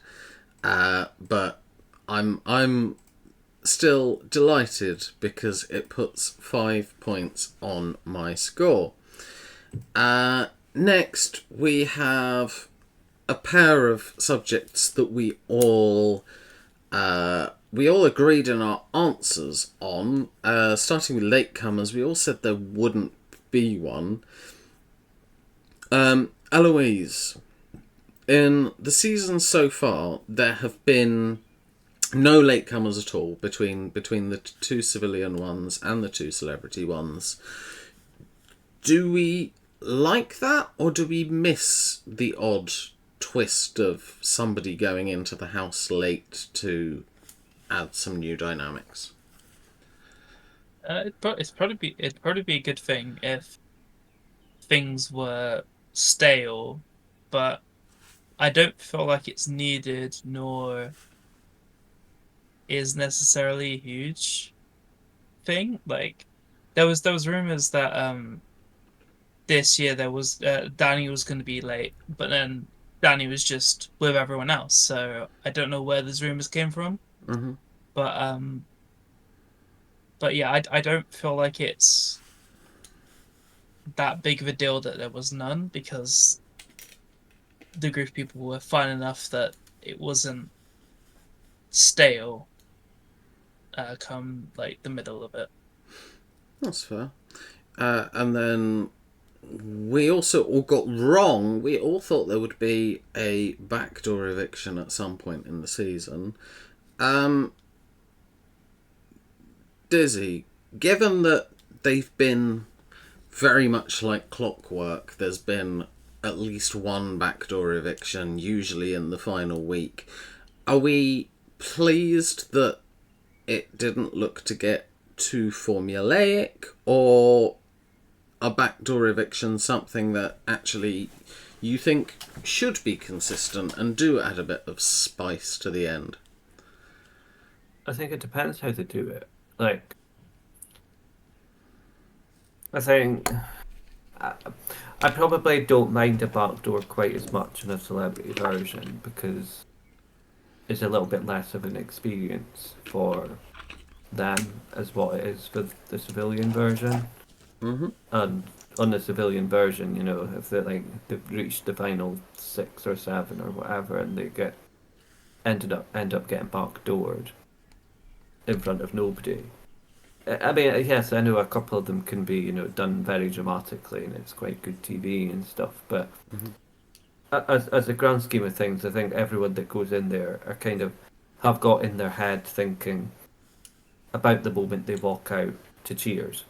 but I'm still delighted because it puts 5 points on my score. Next, we have a pair of subjects that we all agreed in our answers on. Starting with latecomers, we all said there wouldn't be one. Eloise, in the season so far, there have been no latecomers at all between the two civilian ones and the two celebrity ones. Do we like that, or do we miss the odd twist of somebody going into the house late to add some new dynamics? It'd probably be a good thing if things were stale, but I don't feel like it's needed, nor is necessarily a huge thing. Like there was rumors that this year there was Danny was going to be late, but then Danny was just with everyone else. So I don't know where those rumors came from. Mm-hmm. But yeah, I don't feel like it's that big of a deal that there was none, because the group of people were fine enough that it wasn't stale come like the middle of it. That's fair. And then we also all got wrong. We all thought there would be a backdoor eviction at some point in the season. Dizzy, given that they've been very much like clockwork, there's been at least one backdoor eviction, usually in the final week. Are we pleased that it didn't look to get too formulaic, or a backdoor eviction something that actually you think should be consistent and do add a bit of spice to the end? I think it depends how they do it. Like, I think I probably don't mind a backdoor quite as much in a celebrity version, because it's a little bit less of an experience for them as what it is for the civilian version. Mm-hmm. And on the civilian version, if they've reached the final 6 or 7 or whatever, and they end up getting backdoored in front of nobody. I mean, yes, I know a couple of them can be, done very dramatically, and it's quite good TV and stuff. But as a grand scheme of things, I think everyone that goes in there are kind of have got in their head thinking about the moment they walk out to Cheers.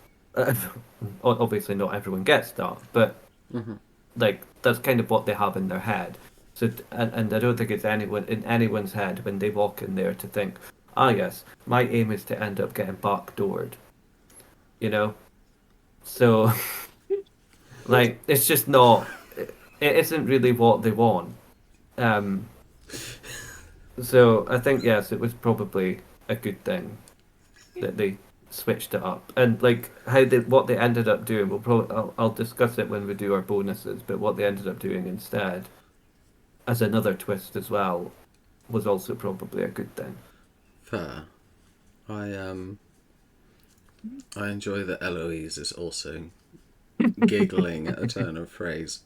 Obviously, not everyone gets that, but like that's kind of what they have in their head. So, and I don't think it's anyone in anyone's head when they walk in there to think, ah, yes, my aim is to end up getting backdoored. So, like, it's just not. It isn't really what they want. So I think yes, it was probably a good thing that they switched it up, and like what they ended up doing. We'll probably I'll discuss it when we do our bonuses. But what they ended up doing instead, as another twist as well, was also probably a good thing. Fair. I I enjoy that Eloise is also giggling at a turn of phrase.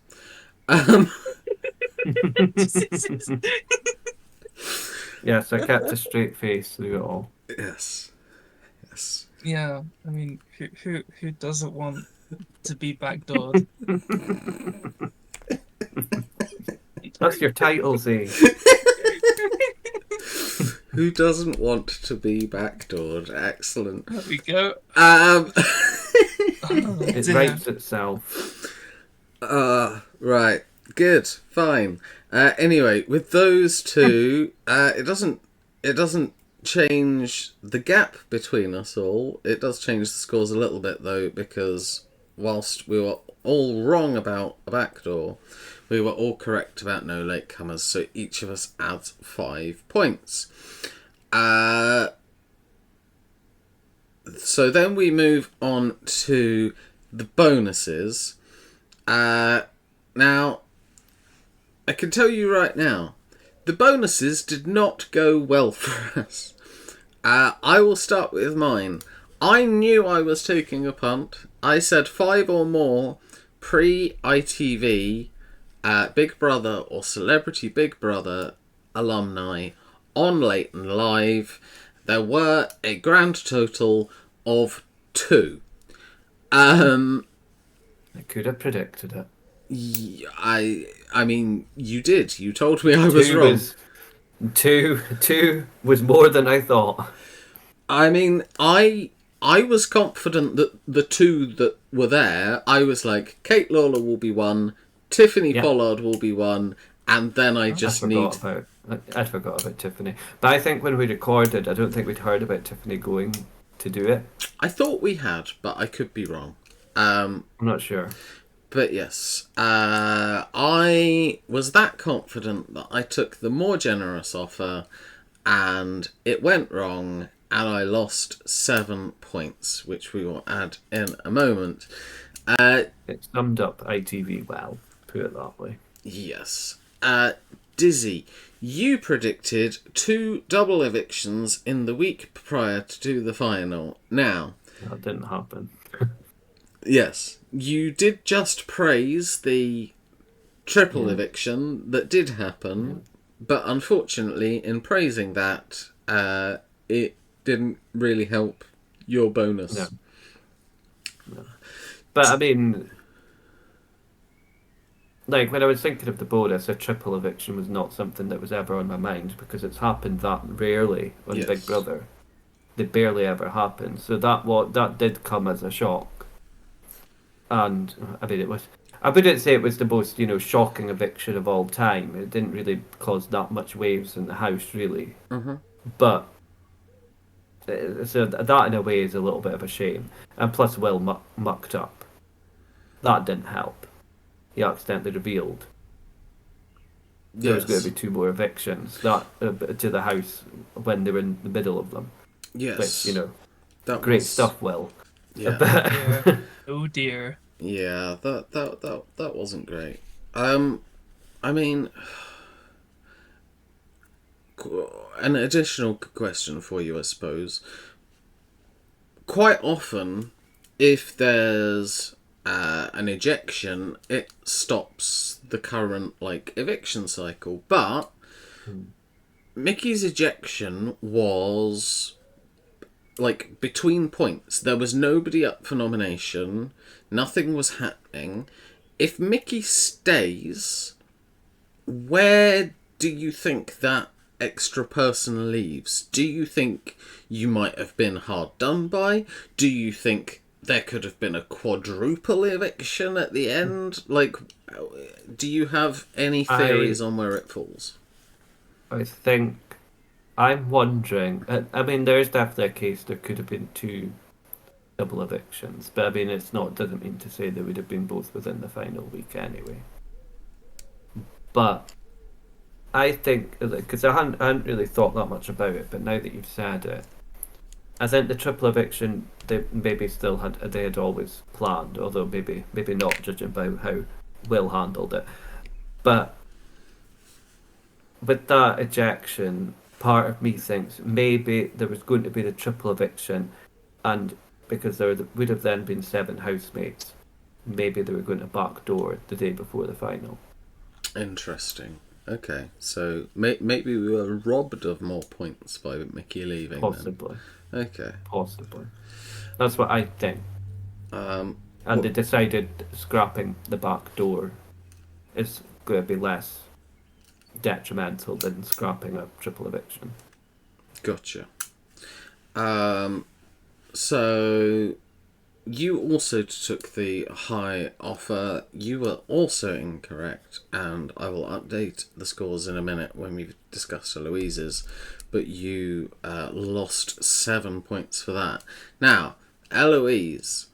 Yes, I kept a straight face through it all. Yes. Yes. Yeah, I mean, who doesn't want to be backdoored? That's your title, Z. Who doesn't want to be backdoored? Excellent. There we go. Um. Oh, It dear. writes itself. Right. Good. Fine. Anyway, with those two, it doesn't change the gap between us all. It does change the scores a little bit though, because whilst we were all wrong about a backdoor, we were all correct about no latecomers. So each of us adds 5 points. So then we move on to the bonuses. Now, I can tell you right now, the bonuses did not go well for us. I will start with mine. I knew I was taking a punt. I said 5 or more pre-ITV Big Brother or Celebrity Big Brother alumni on Late and Live. There were a grand total of 2. I could have predicted it. I mean, you did. You told me I was wrong. Two was more than I thought. I mean, I was confident that the 2 that were there, I was like, Kate Lawler will be 1, Tiffany Pollard will be 1, and then I just need... I'd forgot about Tiffany. But I think when we recorded, I don't think we'd heard about Tiffany going to do it. I thought we had, but I could be wrong. I'm not sure. But yes, I was that confident that I took the more generous offer, and it went wrong, and I lost 7 points, which we will add in a moment. It summed up ITV well, put it that way. Yes. Dizzy, you predicted 2 double evictions in the week prior to the final. Now... That didn't happen. Yes. You did just praise the triple eviction that did happen, but unfortunately, in praising that, it didn't really help your bonus. No. But I mean, like when I was thinking of the bonus, a triple eviction was not something that was ever on my mind because it's happened that rarely on Big Brother. They barely ever happen, so that did come as a shock. And I mean, I wouldn't say it was the most, shocking eviction of all time. It didn't really cause that much waves in the house, really. Mm-hmm. But so that in a way is a little bit of a shame. And plus, Will mucked up. That didn't help. He accidentally revealed there was going to be 2 more evictions to the house when they were in the middle of them. Yes. Which, that great was... stuff, Will. Yeah. Oh dear. Yeah, that wasn't great. I mean, an additional question for you, I suppose. Quite often, if there's an ejection, it stops the current eviction cycle. But Mickey's ejection was between points. There was nobody up for nomination. Nothing was happening. If Mickey stays, where do you think that extra person leaves? Do you think you might have been hard done by? Do you think there could have been a quadruple eviction at the end? Do you have any theories on where it falls? I think I'm wondering. I mean, there's definitely a case there could have been 2 double evictions, but I mean, doesn't mean to say they would have been both within the final week anyway. But I think, because I hadn't really thought that much about it, but now that you've said it, I think the triple eviction they maybe still they had always planned, although maybe not, judging by how Will handled it. But with that ejection, part of me thinks maybe there was going to be the triple eviction, and because there would have then been 7 housemates, maybe they were going to backdoor the day before the final. Interesting. Okay, so maybe we were robbed of more points by Mickey leaving. Possibly. Then. Okay. Possibly. That's what I think. And they decided scrapping the back door is going to be less detrimental than scrapping a triple eviction. Gotcha. So you also took the high offer. You were also incorrect, and I will update the scores in a minute when we've discussed Eloise's, but you lost 7 points for that. Now, Eloise,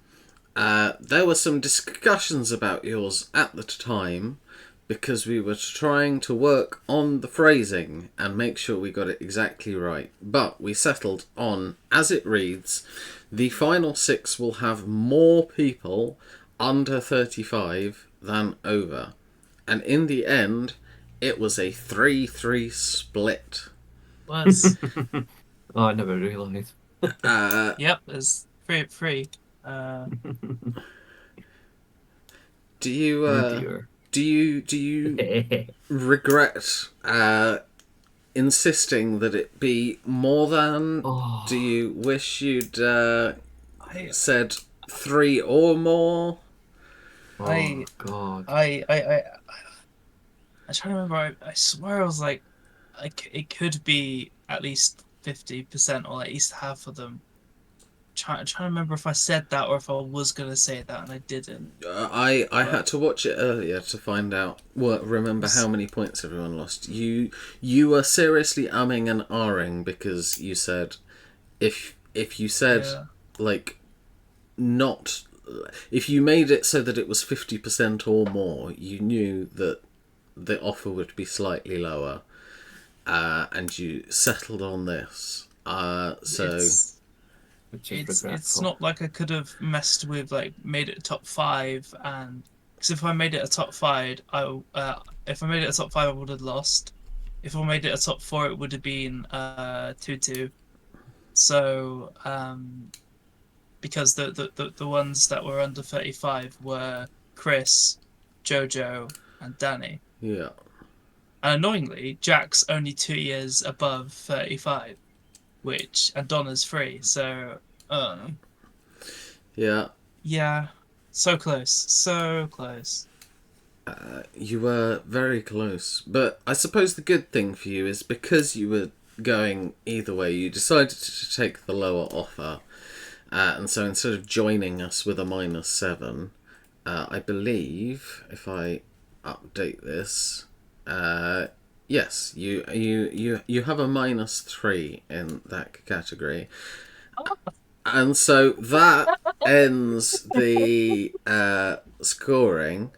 there were some discussions about yours at the time because we were trying to work on the phrasing and make sure we got it exactly right. But we settled on, as it reads, the final 6 will have more people under 35 than over. And in the end, it was a 3-3 split. Was. Oh, I never realised. Yep, it's 3-3. Do you regret insisting that it be more than? Oh. Do you wish you'd said 3 or more? Oh, God. I'm trying to remember. I swear I was like it could be at least 50% or at least half of them. Trying to remember if I said that or if I was gonna say that and I didn't. I had to watch it earlier to find out. Remember how many points everyone lost. You were seriously umming and ahhing because you said if you said not, if you made it so that it was 50% or more, you knew that the offer would be slightly lower, and you settled on this. It's not like I could have messed with made it top 5, and because if I made it a top 5, I would have lost. If I made it a top 4, it would have been 2-2. So because the ones that were under 35 were Chris, Jojo, and Danny. Yeah. And annoyingly, Jack's only 2 years above 35. And Donna's 3, so yeah, so close. You were very close, but I suppose the good thing for you is because you were going either way, you decided to take the lower offer, and so instead of joining us with a -7, I believe if I update this. Yes, you have a -3 in that category. And so that ends the scoring,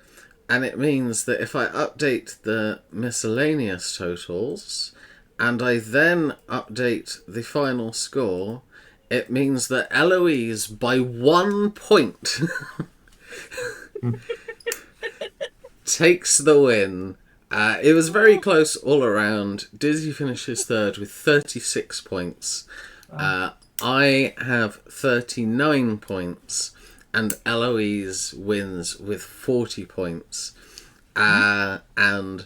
and it means that if I update the miscellaneous totals, and I then update the final score, it means that Eloise, by 1 point, takes the win. It was very close all around. Dizzy finishes 3rd with 36 points. I have 39 points, and Eloise wins with 40 points. And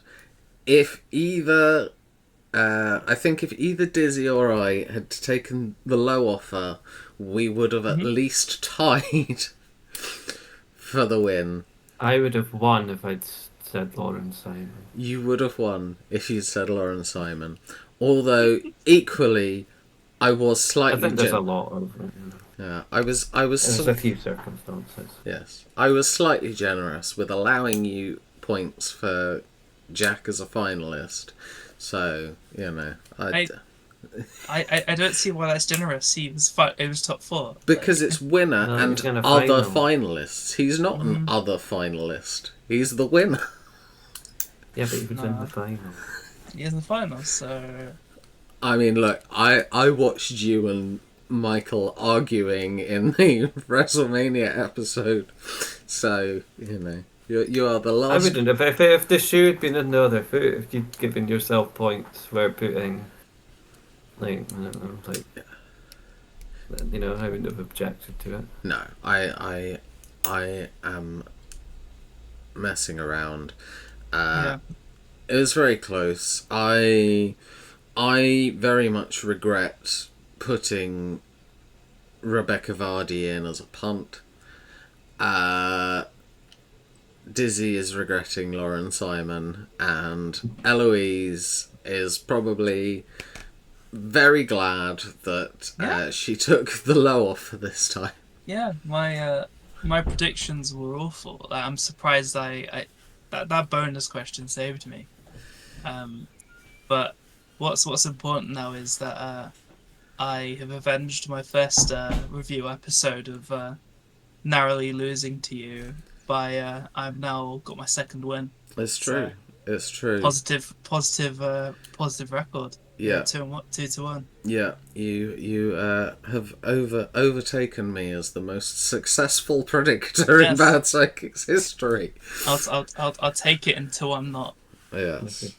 if either, I think if either Dizzy or I had taken the low offer, we would have at least tied for the win. I would have won if I'd said Lauren Simon. You would have won if you'd said Lauren Simon. Although, equally, I was slightly... I think there's a lot of it. Yeah, I was... There's a few circumstances. Yes. I was slightly generous with allowing you points for Jack as a finalist. So, I don't see why that's generous. It was top 4. Because it's winner and other finalists. He's not an other finalist. He's the winner. Yeah, but he was in the final. He is in the finals, so I mean, look, I watched you and Michael arguing in the WrestleMania episode, so you are the I last. wouldn't have if the shoe had been in the other foot. If you'd given yourself points for putting, like, I don't know, like, I wouldn't have objected to it. No, I am messing around. yeah. It was very close. I very much regret putting Rebecca Vardy in as a punt. Dizzy is regretting Lauren Simon, and Eloise is probably very glad that she took the low off this time. Yeah, my predictions were awful. I'm surprised I that bonus question saved me. But what's important now is that I have avenged my first review episode of narrowly losing to you by I've now got my second win. It's true. It's true. Positive record. Yeah. 2-1. Yeah, you have overtaken me as the most successful predictor in Bad Psychics history. I'll take it until I'm not. Yes.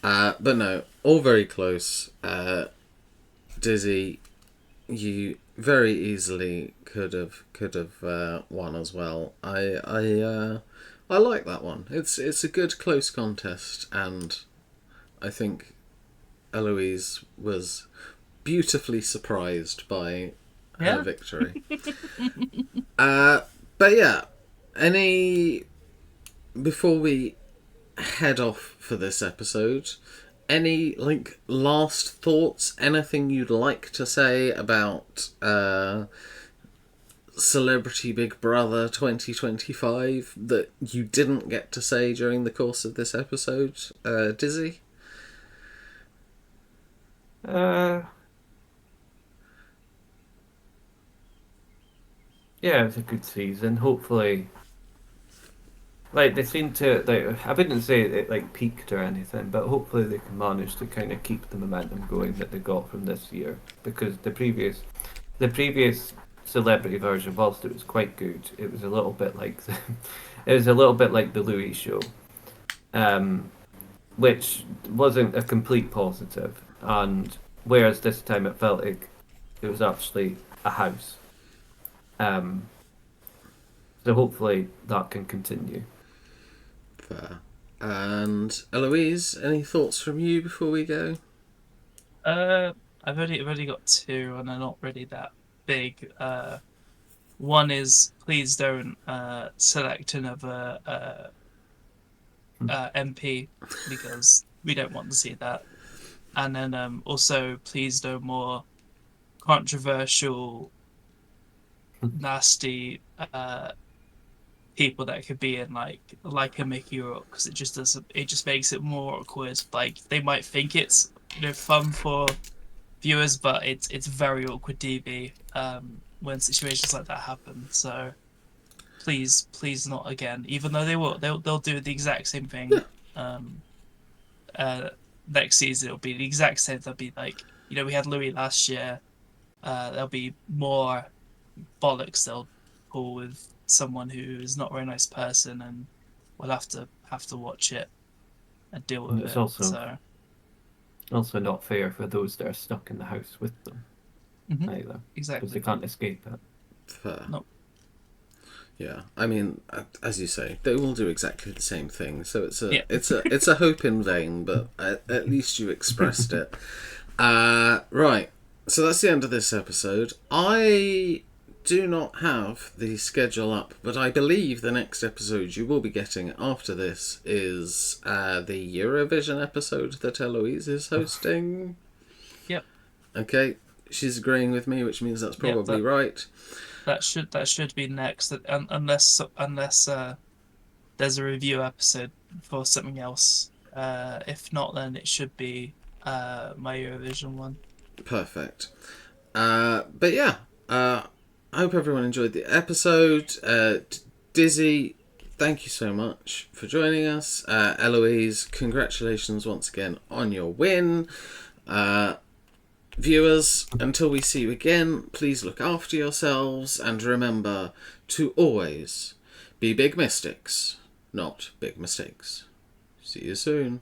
But no, all very close. Dizzy, you very easily could have won as well. I like that one. It's a good close contest, and I think Eloise was beautifully surprised by her victory. But yeah, before we head off for this episode, any last thoughts? Anything you'd like to say about Celebrity Big Brother 2025 that you didn't get to say during the course of this episode, Dizzy? Yeah, it was a good season. Hopefully, they seem to, I wouldn't say it peaked or anything, but hopefully they can manage to kind of keep the momentum going that they got from this year, because the previous celebrity version, whilst it was quite good, it was a little bit like the Louis show, which wasn't a complete positive. And whereas this time it felt like it was actually a house. So hopefully that can continue. Fair. And Eloise, any thoughts from you before we go? I've already got two, and they're not really that big. One is please don't select another MP, because we don't want to see that. And then also please no more controversial, nasty people that could be in like a Mickey Rourke, because it just makes it more awkward. Like, they might think it's fun for viewers, but it's very awkward TV when situations like that happen. So please not again, even though they'll do the exact same thing. Next season it'll be the exact same. They'll be like, we had Louis last year. There'll be more bollocks they'll pull with someone who is not a very nice person, and we'll have to watch it and deal with It's it. Also not fair for those that are stuck in the house with them either, exactly, because they can't escape it. Fair. Nope. Yeah, I mean, as you say, they will do exactly the same thing. So it's a hope in vain, but at least you expressed it. Right. So that's the end of this episode. I do not have the schedule up, but I believe the next episode you will be getting after this is the Eurovision episode that Eloise is hosting. Yep. Okay, she's agreeing with me, which means that's probably right. That should be next, unless there's a review episode for something else. If not, then it should be my Eurovision one. Perfect. But yeah, I hope everyone enjoyed the episode. Dizzy, thank you so much for joining us. Eloise, congratulations once again on your win. Viewers, until we see you again, please look after yourselves and remember to always be big mystics, not big mistakes. See you soon.